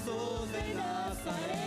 Jesús de Nazaret.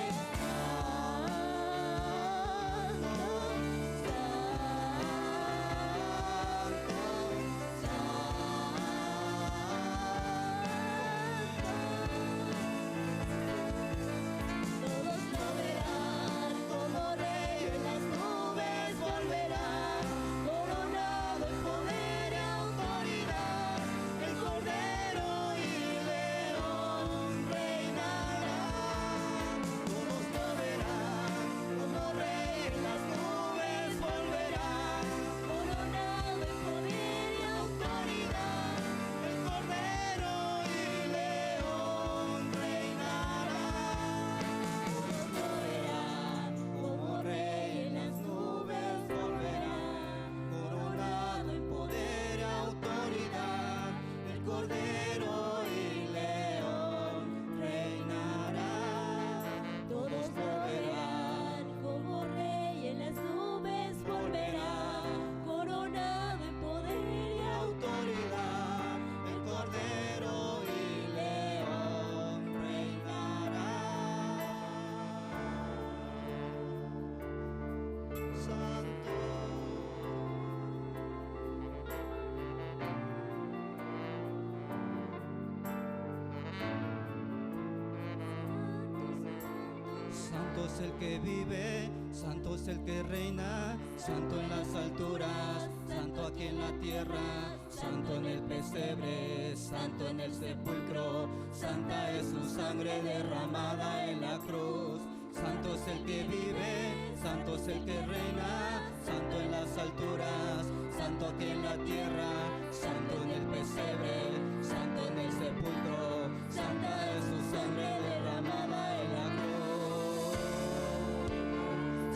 Santo es el que vive, santo es el que reina, santo en las alturas, santo aquí en la tierra, santo en el pesebre, santo en el sepulcro, santa es su sangre derramada en la cruz. Santo es el que vive, santo es el que reina, santo en las alturas, santo aquí en la tierra, santo en el pesebre, santo en el sepulcro, santa es su sangre derramada en la cruz.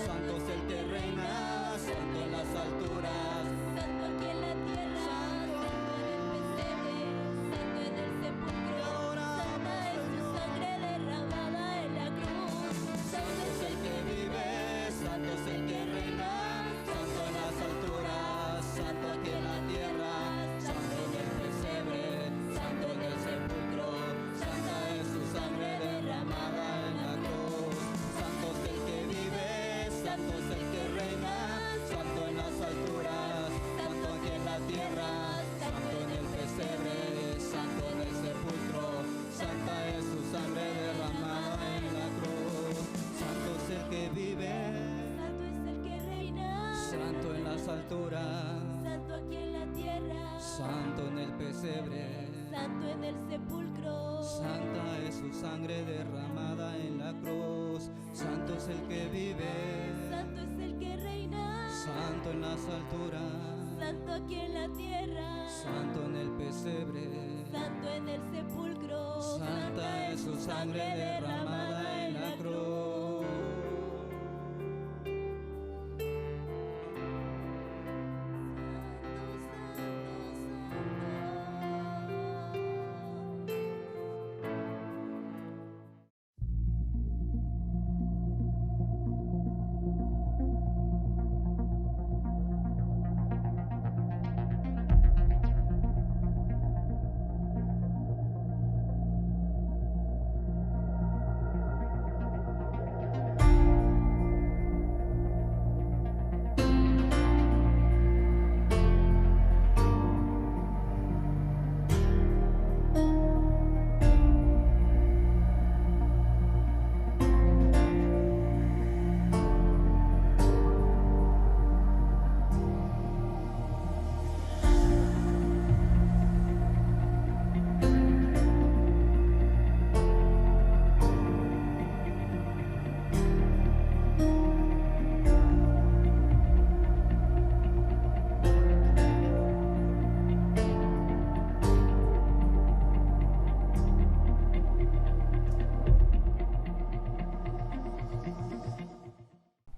Santo es el que reina, santo en las alturas, santo aquí en la tierra, santo en el pesebre, santo en el sepulcro, santa es su sangre derramada en la cruz. santo es el que vive, santo es el que reina, santo en las alturas, santo aquí en la tierra, santo en el pesebre, santo en el sepulcro, santa es su sangre derramada en la cruz. Santo es el que vive, santo es el que reina, santo en las alturas, santo aquí en la tierra, santo en el pesebre, santo en el sepulcro, santa es su sangre derramada en la cruz. Santo es el que vive, Santo es el que reina, santo en las alturas, santo aquí en la tierra, santo en el pesebre, santo en el sepulcro, santa es su sangre derramada en la cruz. Santo es el que vive, santo es el que reina, santo en las alturas, santo aquí en la tierra, santo en el pesebre, santo en el sepulcro, santa es su sangre derramada en la cruz.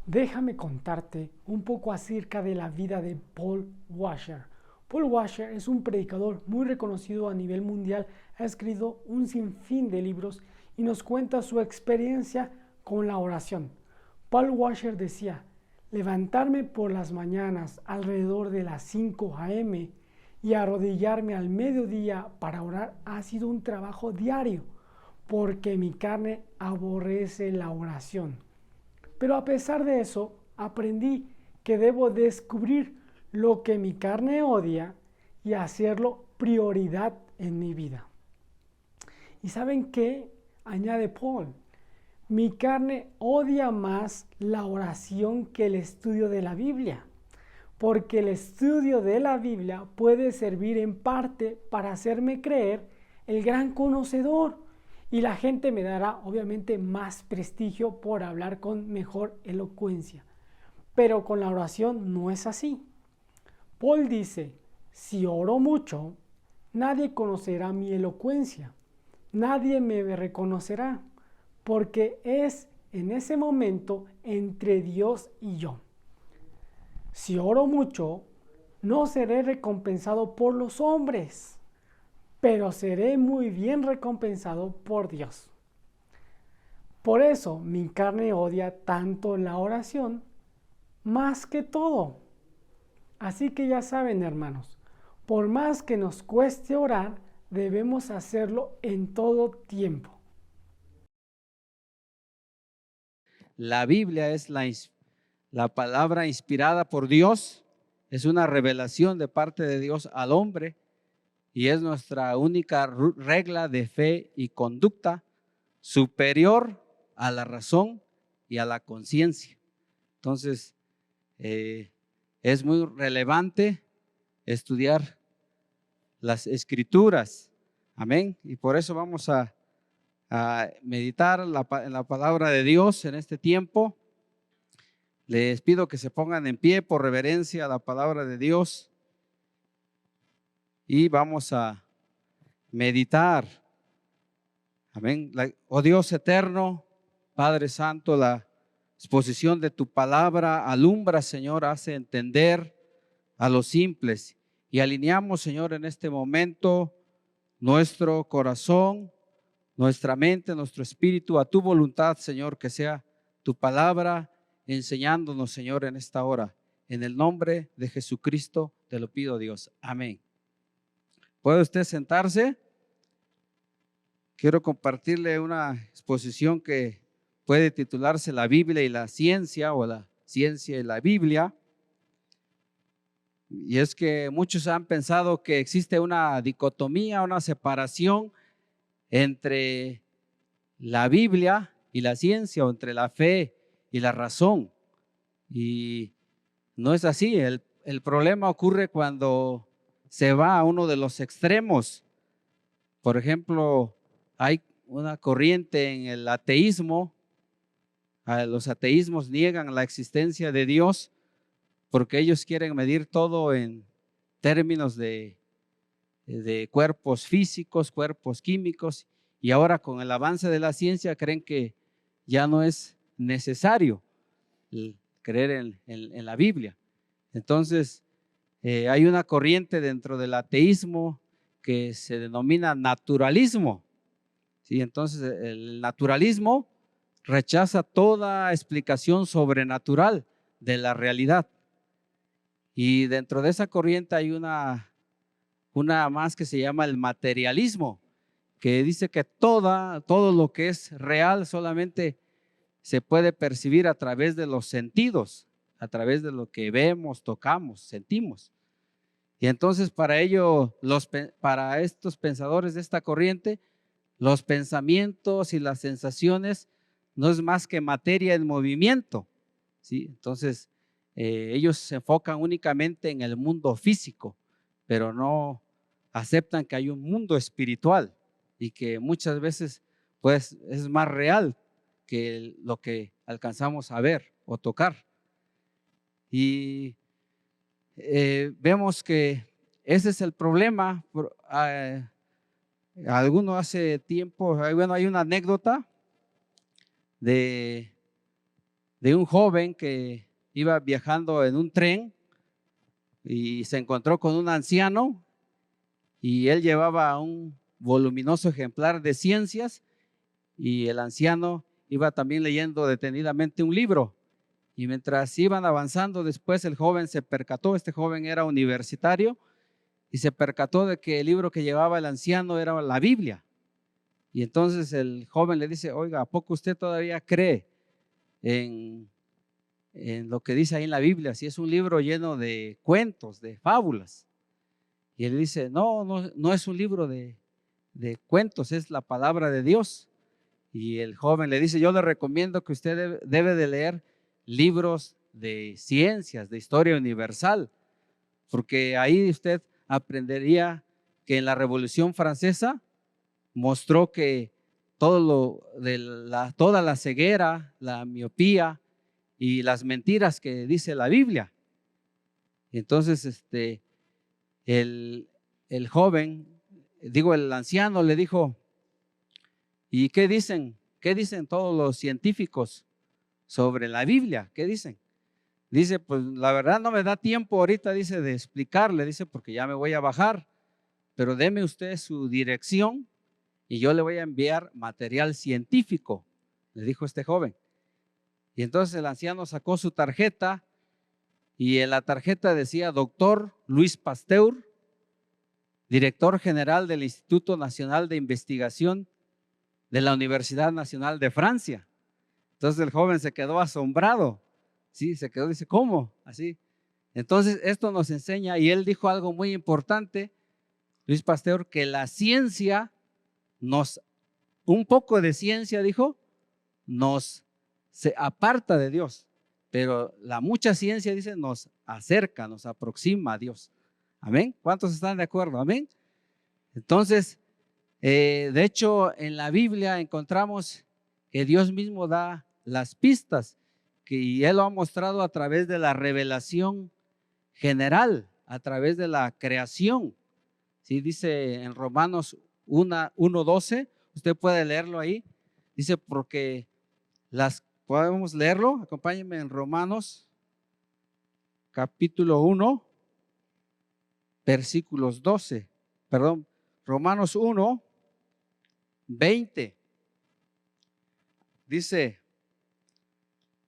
Déjame contarte un poco acerca de la vida de Paul Washer. Paul Washer es un predicador muy reconocido a nivel mundial, ha escrito un sinfín de libros y nos cuenta su experiencia con la oración. Paul Washer decía: levantarme por las mañanas alrededor de las 5 a.m. y arrodillarme al mediodía para orar ha sido un trabajo diario. porque mi carne aborrece la oración. Pero a pesar de eso, aprendí que debo descubrir lo que mi carne odia y hacerlo prioridad en mi vida. ¿Y saben qué? Añade Paul, mi carne odia más la oración que el estudio de la Biblia, porque el estudio de la Biblia puede servir en parte para hacerme creer el gran conocedor, y la gente me dará obviamente más prestigio por hablar con mejor elocuencia. Pero con la oración no es así. Paul dice, si oro mucho, nadie conocerá mi elocuencia, nadie me reconocerá, porque es en ese momento entre Dios y yo. Si oro mucho, no seré recompensado por los hombres, pero seré muy bien recompensado por Dios. Por eso mi carne odia tanto la oración más que todo. Así que ya saben, hermanos, por más que nos cueste orar, debemos hacerlo en todo tiempo. La Biblia es la palabra inspirada por Dios, es una revelación de parte de Dios al hombre y es nuestra única regla de fe y conducta superior a la razón y a la conciencia. Entonces, es muy relevante estudiar las Escrituras. Amén. Y por eso vamos a meditar en la palabra de Dios en este tiempo. Les pido que se pongan en pie por reverencia a la palabra de Dios y vamos a meditar. Amén. Oh Dios eterno, Padre Santo, la exposición de tu palabra alumbra, Señor, hace entender a los simples y alineamos, Señor, en este momento nuestro corazón, nuestra mente, nuestro espíritu a tu voluntad, Señor, que sea tu palabra enseñándonos, Señor, en esta hora. En el nombre de Jesucristo te lo pido, Dios. Amén. ¿Puede usted sentarse? Quiero compartirle una exposición que puede titularse La Biblia y la ciencia o la ciencia y la Biblia. Y es que muchos han pensado que existe una dicotomía, una separación entre la Biblia y la ciencia o entre la fe y la razón. Y no es así. El problema ocurre cuando se va a uno de los extremos. Por ejemplo, hay una corriente en el ateísmo. Los ateísmos niegan la existencia de Dios porque ellos quieren medir todo en términos de cuerpos físicos, cuerpos químicos, y ahora con el avance de la ciencia creen que ya no es necesario creer en la Biblia. Entonces, hay una corriente dentro del ateísmo que se denomina naturalismo. ¿Sí? Entonces, el naturalismo rechaza toda explicación sobrenatural de la realidad. Y dentro de esa corriente hay una más que se llama el materialismo, que dice que todo lo que es real solamente se puede percibir a través de los sentidos, a través de lo que vemos, tocamos, sentimos. Y entonces para estos pensadores de esta corriente, los pensamientos y las sensaciones no es más que materia en movimiento, ¿sí? Entonces ellos se enfocan únicamente en el mundo físico, pero no aceptan que hay un mundo espiritual y que muchas veces pues es más real que lo que alcanzamos a ver o tocar. Y vemos que ese es el problema. Alguno hace tiempo, hay una anécdota de un joven que iba viajando en un tren y se encontró con un anciano y él llevaba un voluminoso ejemplar de ciencias y el anciano iba también leyendo detenidamente un libro. Y mientras iban avanzando, después el joven se percató, este joven era universitario, y se percató de que el libro que llevaba el anciano era la Biblia. Y entonces el joven le dice, oiga, ¿a poco usted todavía cree en lo que dice ahí en la Biblia? Si es un libro lleno de cuentos, de fábulas. Y él dice, no es un libro de cuentos, es la palabra de Dios. Y el joven le dice, yo le recomiendo que usted debe de leer libros de ciencias, de historia universal, porque ahí usted aprendería que en la Revolución Francesa mostró que toda la ceguera, la miopía y las mentiras que dice la Biblia. Entonces el joven, el anciano le dijo, ¿y qué dicen? ¿Qué dicen todos los científicos sobre la Biblia? ¿Qué dicen? Dice, pues la verdad no me da tiempo ahorita, dice, de explicarle, dice, porque ya me voy a bajar, pero deme usted su dirección y yo le voy a enviar material científico, le dijo este joven. Y entonces el anciano sacó su tarjeta y en la tarjeta decía, doctor Luis Pasteur, director general del Instituto Nacional de Investigación de la Universidad Nacional de Francia. Entonces el joven se quedó asombrado, sí, se quedó, dice, ¿cómo? Así. Entonces esto nos enseña, y él dijo algo muy importante, Luis Pasteur, que la ciencia un poco de ciencia, dijo, se aparta de Dios, pero la mucha ciencia, dice, nos acerca, nos aproxima a Dios. Amén. ¿Cuántos están de acuerdo? Amén. Entonces, de hecho, en la Biblia encontramos que Dios mismo da las pistas, y Él lo ha mostrado a través de la revelación general, a través de la creación. ¿Sí? Dice en Romanos 1:12, usted puede leerlo ahí. Dice, porque podemos leerlo, acompáñenme en Romanos capítulo 1, versículos 12, perdón, Romanos 1:20. Dice,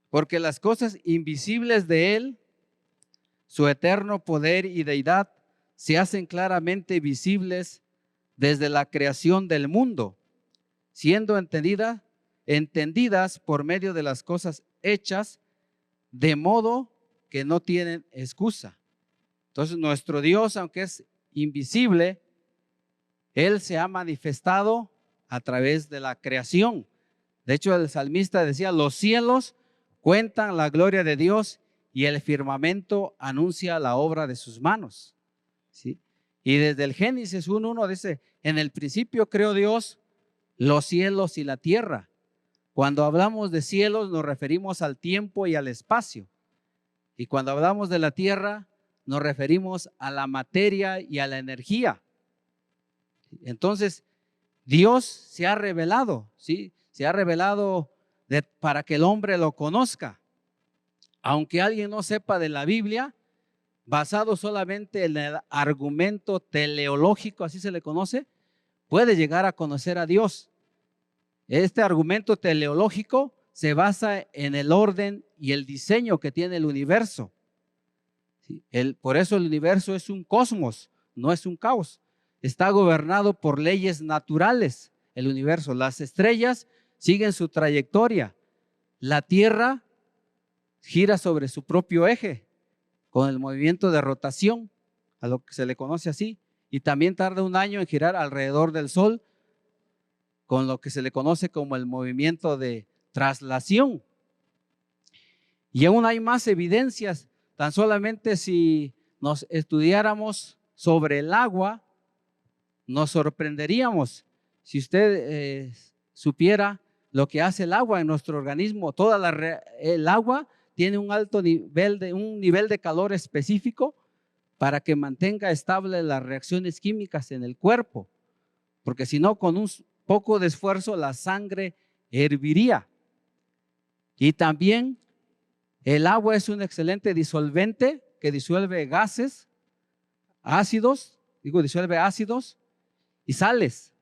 porque las cosas invisibles de Él, su eterno poder y deidad, se hacen claramente visibles desde la creación del mundo, siendo entendidas por medio de las cosas hechas, de modo que no tienen excusa. Entonces nuestro Dios, aunque es invisible, Él se ha manifestado a través de la creación. De hecho, el salmista decía, los cielos cuentan la gloria de Dios y el firmamento anuncia la obra de sus manos. ¿Sí? Y desde el Génesis 1:1 dice, en el principio creó Dios los cielos y la tierra. Cuando hablamos de cielos nos referimos al tiempo y al espacio. Y cuando hablamos de la tierra nos referimos a la materia y a la energía. Entonces, Dios se ha revelado, ¿sí? Se ha revelado para que el hombre lo conozca. Aunque alguien no sepa de la Biblia, basado solamente en el argumento teleológico, así se le conoce, puede llegar a conocer a Dios. Este argumento teleológico se basa en el orden y el diseño que tiene el universo. ¿Sí? Por eso el universo es un cosmos, no es un caos. Está gobernado por leyes naturales, el universo. Las estrellas siguen su trayectoria. La Tierra gira sobre su propio eje con el movimiento de rotación, a lo que se le conoce así, y también tarda un año en girar alrededor del Sol con lo que se le conoce como el movimiento de traslación. Y aún hay más evidencias, tan solamente si nos estudiáramos sobre el agua, nos sorprenderíamos. Si usted supiera lo que hace el agua en nuestro organismo, el agua tiene un alto nivel de calor específico para que mantenga estable las reacciones químicas en el cuerpo, porque si no, con un poco de esfuerzo la sangre herviría. Y también el agua es un excelente disolvente que disuelve gases, disuelve ácidos y sales,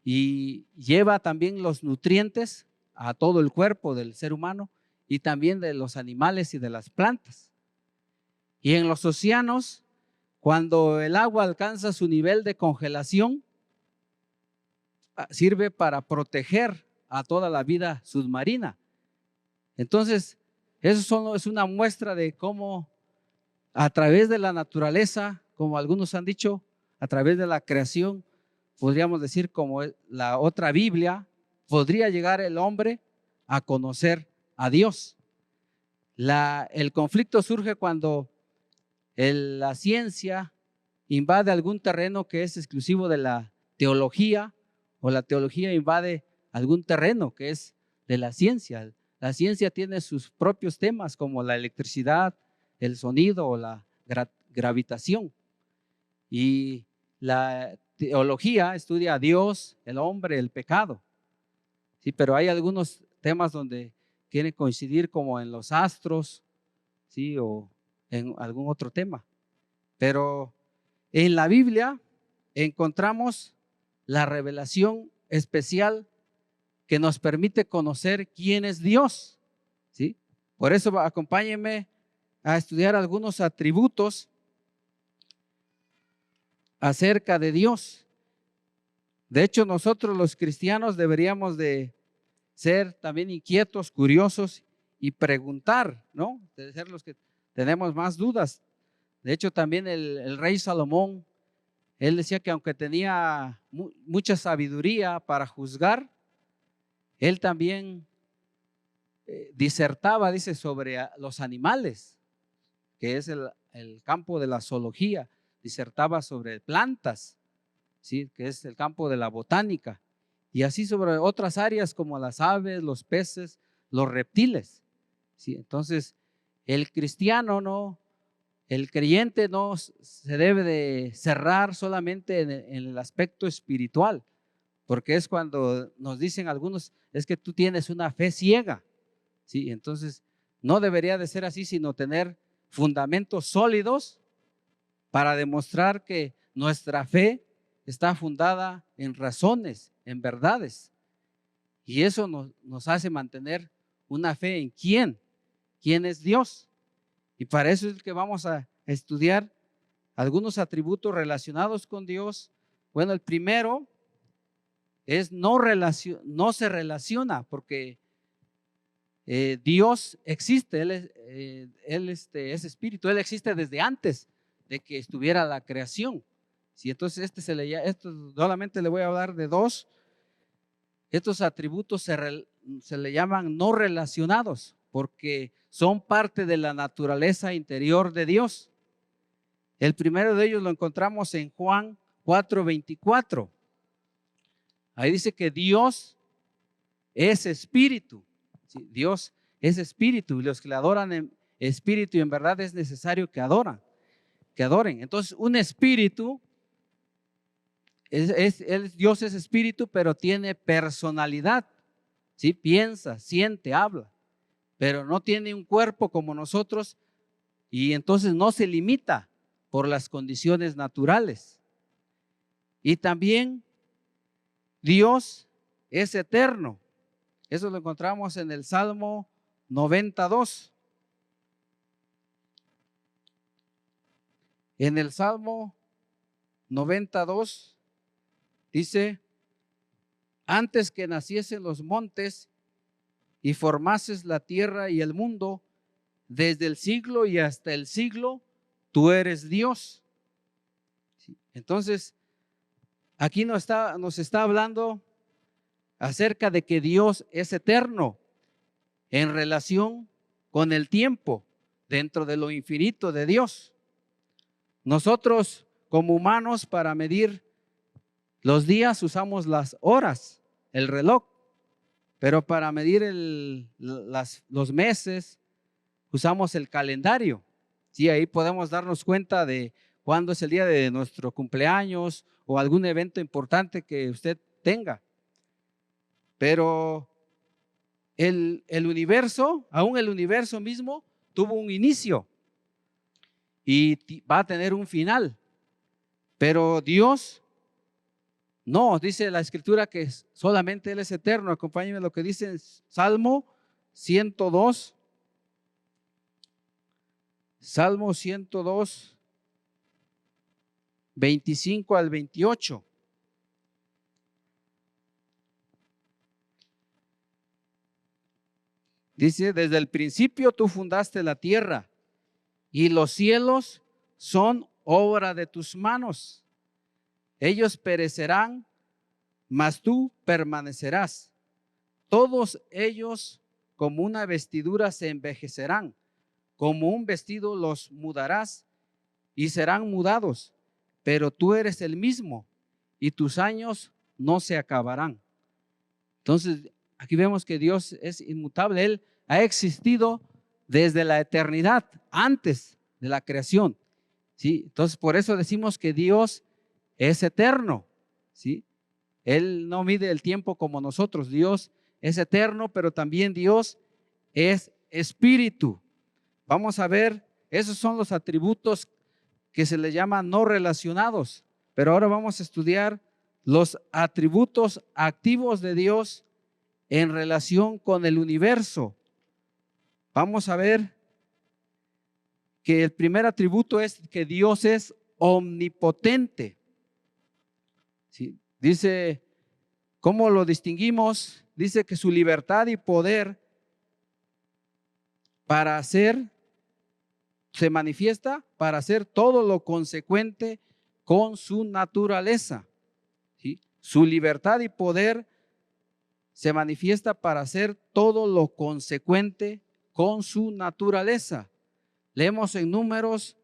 y lleva también los nutrientes a todo el cuerpo del ser humano y también de los animales y de las plantas. Y en los océanos, cuando el agua alcanza su nivel de congelación, sirve para proteger a toda la vida submarina. Entonces, eso es una muestra de cómo a través de la naturaleza, como algunos han dicho, a través de la creación, podríamos decir como la otra Biblia, podría llegar el hombre a conocer a Dios. El conflicto surge cuando la ciencia invade algún terreno que es exclusivo de la teología, o la teología invade algún terreno que es de la ciencia. La ciencia tiene sus propios temas como la electricidad, el sonido o la gravitación. Y la teología estudia a Dios, el hombre, el pecado. Sí, pero hay algunos temas donde quieren coincidir como en los astros, sí, o en algún otro tema. Pero en la Biblia encontramos la revelación especial que nos permite conocer quién es Dios, ¿sí? Por eso acompáñenme a estudiar algunos atributos acerca de Dios. De hecho, nosotros los cristianos deberíamos de ser también inquietos, curiosos y preguntar, ¿no? De ser los que tenemos más dudas. De hecho, también el rey Salomón, él decía que aunque tenía mucha sabiduría para juzgar, él también disertaba, dice, sobre los animales, que es el campo de la zoología. Disertaba sobre plantas, ¿sí? Que es el campo de la botánica. Y así sobre otras áreas como las aves, los peces, los reptiles, ¿sí? Entonces, el cristiano el creyente no se debe de cerrar solamente en el aspecto espiritual, porque es cuando nos dicen algunos, es que tú tienes una fe ciega, ¿sí? Entonces, no debería de ser así, sino tener fundamentos sólidos para demostrar que nuestra fe está fundada en razones, en verdades. Y eso nos hace mantener una fe en quién es Dios. Y para eso es que vamos a estudiar algunos atributos relacionados con Dios. Bueno, el primero es no se relaciona, porque Dios existe, Él es espíritu, Él existe desde antes de que estuviera la creación. Sí, entonces esto solamente le voy a hablar de dos. Estos atributos se le llaman no relacionados, porque son parte de la naturaleza interior de Dios. El primero de ellos lo encontramos en Juan 4:24. Ahí dice que Dios es espíritu. Sí, Dios es espíritu, y los que le adoran en espíritu y en verdad es necesario que adoren. Entonces, un espíritu, Dios es espíritu, pero tiene personalidad, ¿sí? Piensa, siente, habla, pero no tiene un cuerpo como nosotros, y entonces no se limita por las condiciones naturales. Y también Dios es eterno. Eso lo encontramos en el Salmo 92. En el Salmo 92 dice: antes que naciesen los montes y formases la tierra y el mundo, desde el siglo y hasta el siglo, tú eres Dios. Entonces, aquí nos está hablando acerca de que Dios es eterno en relación con el tiempo, dentro de lo infinito de Dios. Nosotros como humanos, para medir los días usamos las horas, el reloj, pero para medir los meses usamos el calendario. Sí, ahí podemos darnos cuenta de cuándo es el día de nuestro cumpleaños o algún evento importante que usted tenga. Pero el universo, aún el universo mismo, tuvo un inicio y va a tener un final. Pero Dios no, dice la Escritura que solamente Él es eterno. Acompáñenme lo que dice en Salmo 102. Salmo 102, 25 al 28. Dice, desde el principio tú fundaste la tierra y los cielos son obra de tus manos. Ellos perecerán, mas tú permanecerás. Todos ellos como una vestidura se envejecerán, como un vestido los mudarás y serán mudados, pero tú eres el mismo y tus años no se acabarán. Entonces, aquí vemos que Dios es inmutable. Él ha existido desde la eternidad, antes de la creación, ¿sí? Entonces, por eso decimos que Dios es eterno, ¿sí? Él no mide el tiempo como nosotros. Dios es eterno, pero también Dios es espíritu. Vamos a ver, esos son los atributos que se le llaman no relacionados, pero ahora vamos a estudiar los atributos activos de Dios en relación con el universo. Vamos a ver que el primer atributo es que Dios es omnipotente. ¿Sí? Dice, ¿cómo lo distinguimos? Dice que su libertad y poder para hacer, se manifiesta para hacer todo lo consecuente con su naturaleza. ¿Sí? Su libertad y poder se manifiesta para hacer todo lo consecuente con su naturaleza. Leemos en Números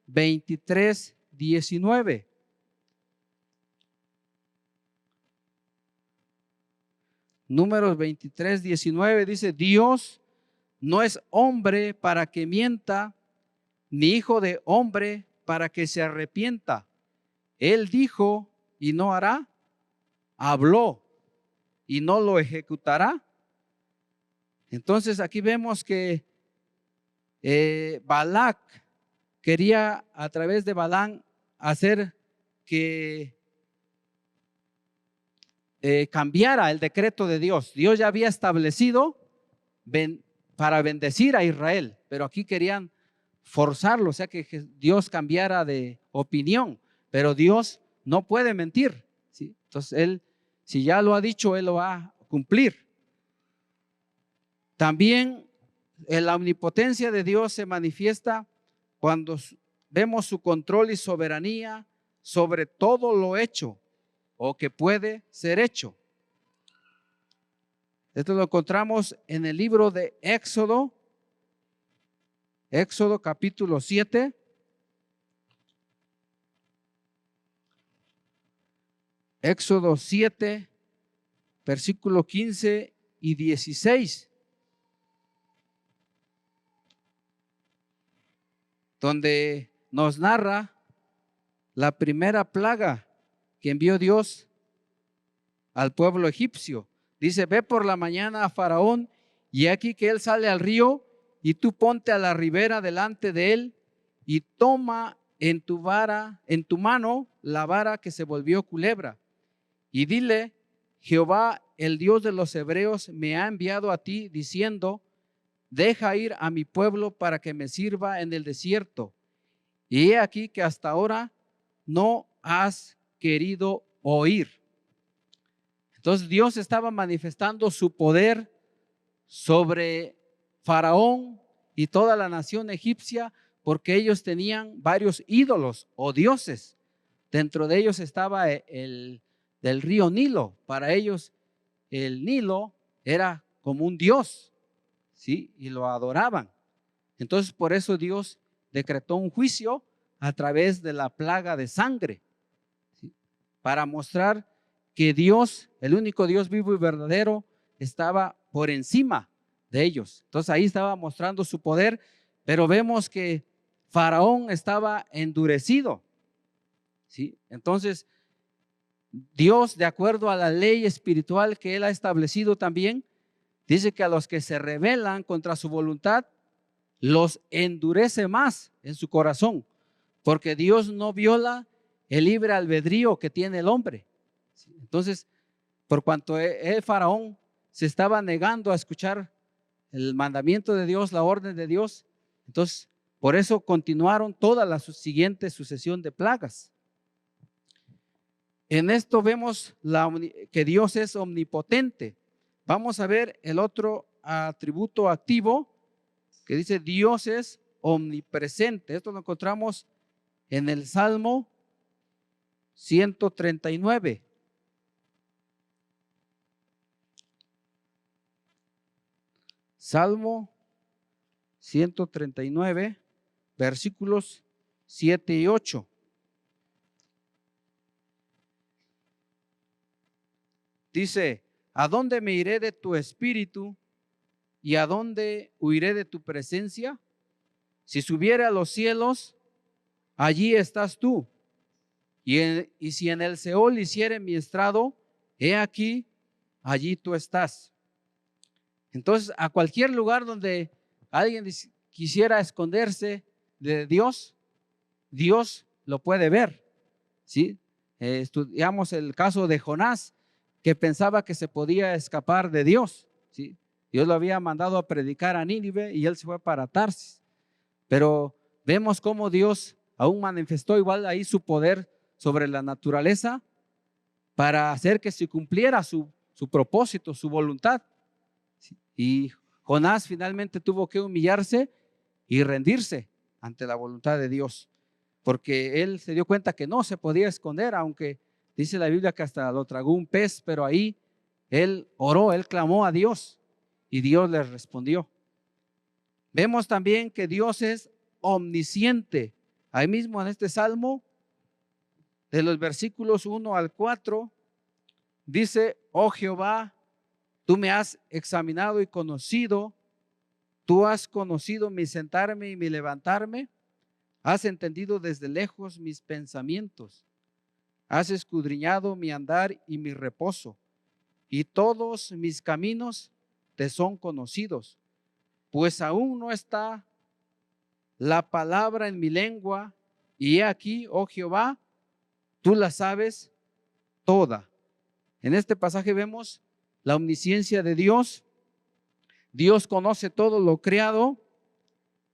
23:19. Números 23:19 dice, Dios no es hombre para que mienta, ni hijo de hombre para que se arrepienta. Él dijo y no hará, habló y no lo ejecutará. Entonces aquí vemos que Balac quería a través de Balaam hacer que cambiara el decreto de Dios. Dios ya había establecido para bendecir a Israel, pero aquí querían forzarlo, o sea que Dios cambiara de opinión, pero Dios no puede mentir, ¿sí? Entonces Él, si ya lo ha dicho, Él lo va a cumplir. También la omnipotencia de Dios se manifiesta cuando vemos su control y soberanía sobre todo lo hecho o que puede ser hecho. Esto lo encontramos en el libro de Éxodo, Éxodo capítulo 7. Éxodo 7, versículo 15 y 16. Donde nos narra la primera plaga que envió Dios al pueblo egipcio. Dice, ve por la mañana a Faraón y aquí que él sale al río y tú ponte a la ribera delante de él y toma en tu mano la vara que se volvió culebra y dile, Jehová, el Dios de los hebreos, me ha enviado a ti diciendo, deja ir a mi pueblo para que me sirva en el desierto. Y he aquí que hasta ahora no has querido oír. Entonces Dios estaba manifestando su poder sobre Faraón y toda la nación egipcia porque ellos tenían varios ídolos o dioses. Dentro de ellos estaba el del río Nilo. Para ellos el Nilo era como un dios, ¿sí? Y lo adoraban. Entonces por eso Dios decretó un juicio a través de la plaga de sangre, ¿sí? Para mostrar que Dios, el único Dios vivo y verdadero, estaba por encima de ellos. Entonces ahí estaba mostrando su poder, pero vemos que Faraón estaba endurecido, ¿sí? Entonces Dios, de acuerdo a la ley espiritual que Él ha establecido también, dice que a los que se rebelan contra su voluntad, los endurece más en su corazón, porque Dios no viola el libre albedrío que tiene el hombre. Entonces, por cuanto el Faraón se estaba negando a escuchar el mandamiento de Dios, la orden de Dios, entonces por eso continuaron toda la siguiente sucesión de plagas. En esto vemos que Dios es omnipotente. Vamos a ver el otro atributo activo que dice Dios es omnipresente. Esto lo encontramos en el Salmo 139. Salmo 139, versículos 7 y 8. Dice, ¿a dónde me iré de tu espíritu y a dónde huiré de tu presencia? Si subiere a los cielos, allí estás tú. Y si en el Seol hiciere mi estrado, he aquí, allí tú estás. Entonces, a cualquier lugar donde alguien quisiera esconderse de Dios, Dios lo puede ver, ¿sí? Estudiamos el caso de Jonás, que pensaba que se podía escapar de Dios, ¿sí? Dios lo había mandado a predicar a Nínive y él se fue para Tarsis. Pero vemos cómo Dios aún manifestó igual ahí su poder sobre la naturaleza para hacer que se cumpliera su propósito, su voluntad. Y Jonás finalmente tuvo que humillarse y rendirse ante la voluntad de Dios, porque él se dio cuenta que no se podía esconder, aunque dice la Biblia que hasta lo tragó un pez, pero ahí él oró, él clamó a Dios y Dios le respondió. Vemos también que Dios es omnisciente. Ahí mismo en este salmo, de los versículos 1 al 4, dice, oh Jehová, tú me has examinado y conocido, tú has conocido mi sentarme y mi levantarme, has entendido desde lejos mis pensamientos, has escudriñado mi andar y mi reposo, y todos mis caminos te son conocidos, pues aún no está la palabra en mi lengua, y he aquí, oh Jehová, tú la sabes toda. En este pasaje vemos la omnisciencia de Dios. Dios conoce todo lo creado.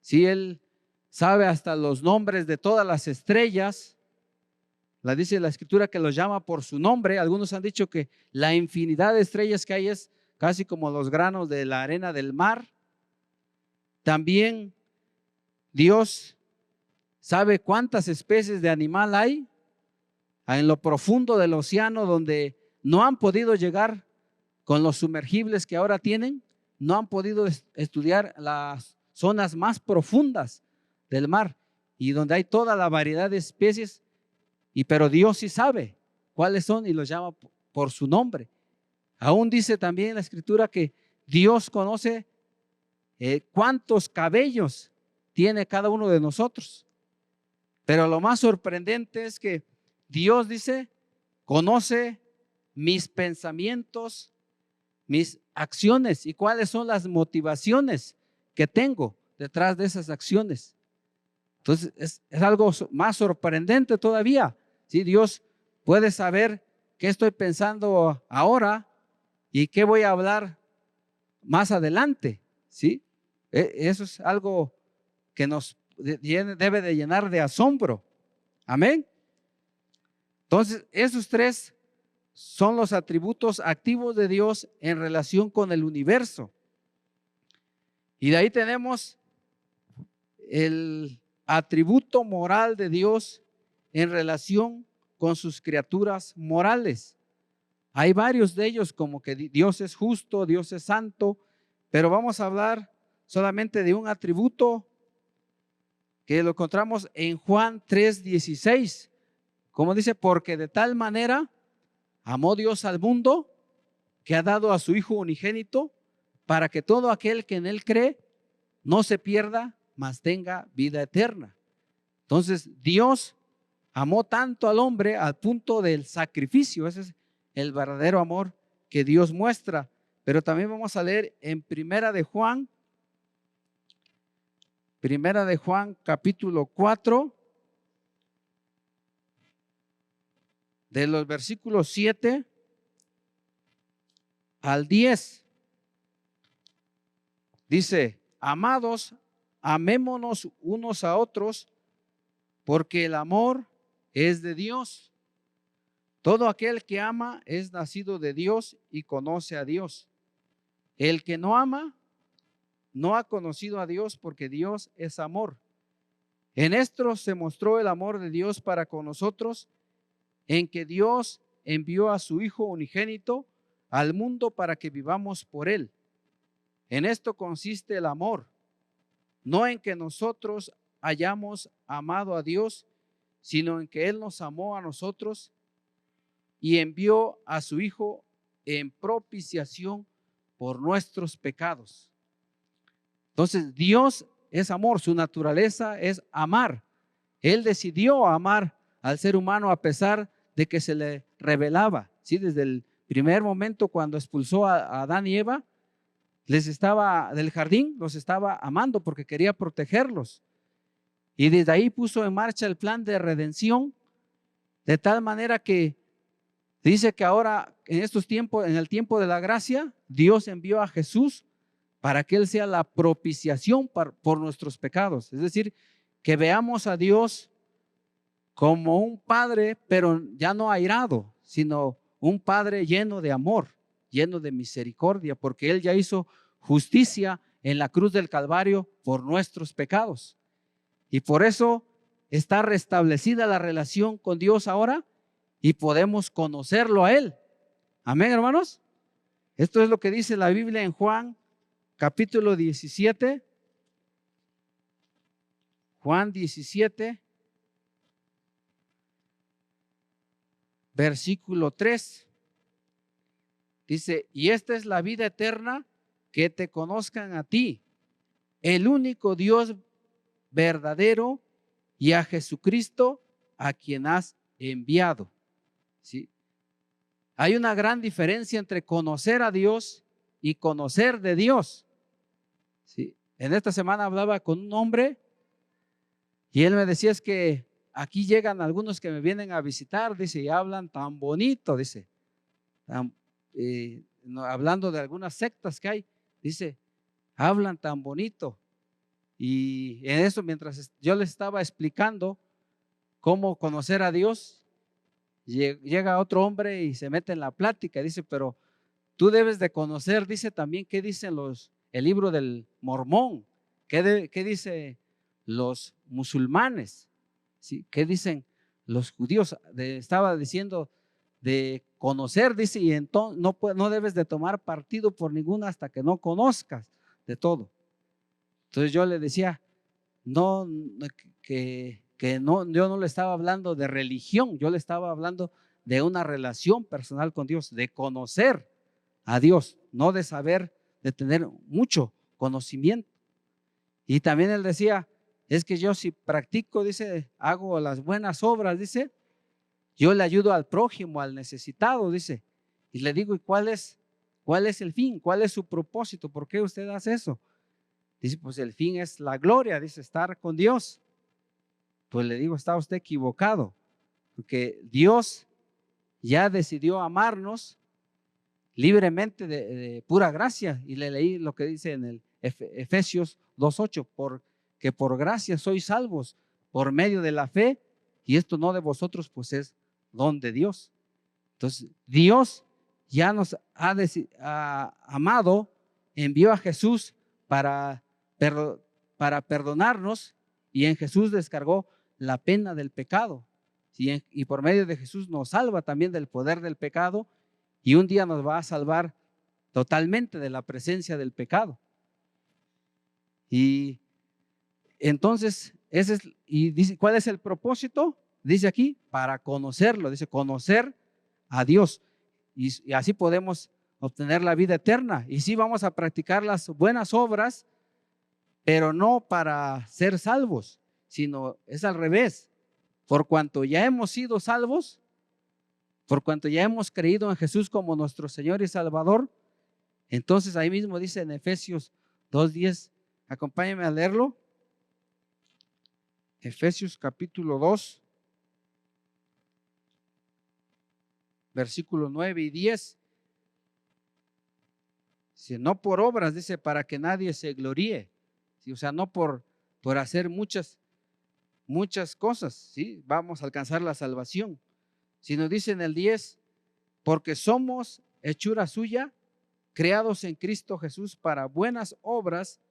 Si Él sabe hasta los nombres de todas las estrellas, la dice la Escritura que los llama por su nombre. Algunos han dicho que la infinidad de estrellas que hay es casi como los granos de la arena del mar. También Dios sabe cuántas especies de animal hay en lo profundo del océano, donde no han podido llegar con los sumergibles que ahora tienen, no han podido estudiar las zonas más profundas del mar y donde hay toda la variedad de especies, pero Dios sí sabe cuáles son y los llama por su nombre. Aún dice también la Escritura que Dios conoce cuántos cabellos tiene cada uno de nosotros. Pero lo más sorprendente es que Dios dice, conoce mis pensamientos, mis acciones y cuáles son las motivaciones que tengo detrás de esas acciones. Entonces es algo más sorprendente todavía. ¿Sí? Dios puede saber qué estoy pensando ahora y qué voy a hablar más adelante. ¿Sí? Eso es algo que nos debe de llenar de asombro. Amén. Entonces, esos tres son los atributos activos de Dios en relación con el universo. Y de ahí tenemos el atributo moral de Dios en relación con sus criaturas morales. Hay varios de ellos, como que Dios es justo, Dios es santo, pero vamos a hablar solamente de un atributo que lo encontramos en Juan 3:16, como dice, porque de tal manera amó Dios al mundo que ha dado a su Hijo unigénito para que todo aquel que en Él cree no se pierda, mas tenga vida eterna. Entonces Dios amó tanto al hombre al punto del sacrificio. Ese es el verdadero amor que Dios muestra. Pero también vamos a leer en Primera de Juan capítulo 4, de los versículos 7 al 10. Dice, amados, amémonos unos a otros, porque el amor es de Dios. Todo aquel que ama es nacido de Dios y conoce a Dios. El que no ama no ha conocido a Dios, porque Dios es amor. En esto se mostró el amor de Dios para con nosotros, en que Dios envió a su Hijo unigénito al mundo para que vivamos por Él. En esto consiste el amor, no en que nosotros hayamos amado a Dios, sino en que Él nos amó a nosotros y envió a su Hijo en propiciación por nuestros pecados. Entonces, Dios es amor, su naturaleza es amar. Él decidió amar al ser humano a pesar de que se le rebelaba. ¿Sí? Desde el primer momento cuando expulsó a Adán y Eva, les estaba del jardín, los estaba amando porque quería protegerlos. Y desde ahí puso en marcha el plan de redención, de tal manera que dice que ahora en estos tiempos, en el tiempo de la gracia, Dios envió a Jesús para que Él sea la propiciación por nuestros pecados. Es decir, que veamos a Dios como un padre, pero ya no airado, sino un padre lleno de amor, lleno de misericordia, porque Él ya hizo justicia en la cruz del Calvario por nuestros pecados. Y por eso está restablecida la relación con Dios ahora y podemos conocerlo a Él. Amén, hermanos. Esto es lo que dice la Biblia en Juan capítulo 17. Juan 17, versículo 3. Dice, y esta es la vida eterna, que te conozcan a ti, el único Dios verdadero, y a Jesucristo a quien has enviado. ¿Sí? Hay una gran diferencia entre conocer a Dios y conocer de Dios. ¿Sí? En esta semana hablaba con un hombre y él me decía, es que aquí llegan algunos que me vienen a visitar, dice, y hablan tan bonito, dice, hablando de algunas sectas que hay, dice, hablan tan bonito. Y en eso, mientras yo les estaba explicando cómo conocer a Dios, llega otro hombre y se mete en la plática, dice, pero tú debes de conocer, dice también, qué dicen el libro del Mormón, qué dice los musulmanes, ¿sí? ¿Qué dicen los judíos? Estaba diciendo de conocer, dice, y entonces no debes de tomar partido por ninguna hasta que no conozcas de todo. Entonces yo le decía, no, yo no le estaba hablando de religión, yo le estaba hablando de una relación personal con Dios, de conocer a Dios, no de saber, de tener mucho conocimiento. Y también él decía, es que yo si practico, dice, hago las buenas obras, dice, yo le ayudo al prójimo, al necesitado, dice, y le digo, ¿y cuál es el fin? ¿Cuál es su propósito? ¿Por qué usted hace eso? Dice, pues el fin es la gloria, dice, estar con Dios. Pues le digo, está usted equivocado, porque Dios ya decidió amarnos libremente de pura gracia. Y le leí lo que dice en el Efesios 2:8, porque por gracia sois salvos por medio de la fe, y esto no de vosotros, pues es don de Dios. Entonces Dios ya nos ha amado, envió a Jesús para perdonarnos, y en Jesús descargó la pena del pecado, ¿sí? Y por medio de Jesús nos salva también del poder del pecado, y un día nos va a salvar totalmente de la presencia del pecado. Y entonces y dice, ¿cuál es el propósito? Dice aquí, para conocerlo, dice, conocer a Dios, y así podemos obtener la vida eterna. Y sí vamos a practicar las buenas obras, pero no para ser salvos, sino es al revés. Por cuanto ya hemos sido salvos, por cuanto ya hemos creído en Jesús como nuestro Señor y Salvador, entonces ahí mismo dice en Efesios 2:10, acompáñenme a leerlo. Efesios capítulo 2, versículo 9 y 10. Dice, no por obras, dice, para que nadie se gloríe. ¿Sí? O sea, no por hacer muchas cosas, ¿sí? Vamos a alcanzar la salvación, sino dice en el 10, porque somos hechura suya, creados en Cristo Jesús para buenas obras,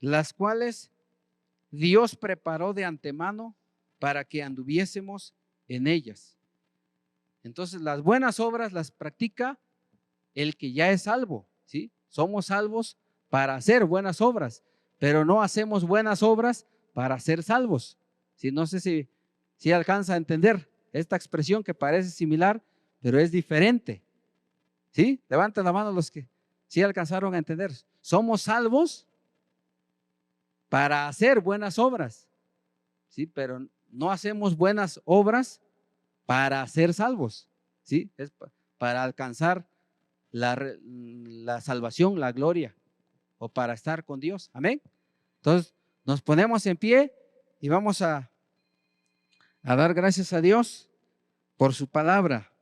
las cuales Dios preparó de antemano para que anduviésemos en ellas. Entonces, las buenas obras las practica el que ya es salvo, ¿sí? Somos salvos para hacer buenas obras, pero no hacemos buenas obras para ser salvos. ¿Sí? No sé si alcanza a entender esta expresión que parece similar, pero es diferente. ¿Sí? Levanten la mano los que sí alcanzaron a entender. Somos salvos para hacer buenas obras, ¿sí? Pero no hacemos buenas obras para ser salvos, ¿sí? Es para alcanzar la salvación, la gloria, o para estar con Dios. Amén. Entonces nos ponemos en pie y vamos a dar gracias a Dios por su palabra.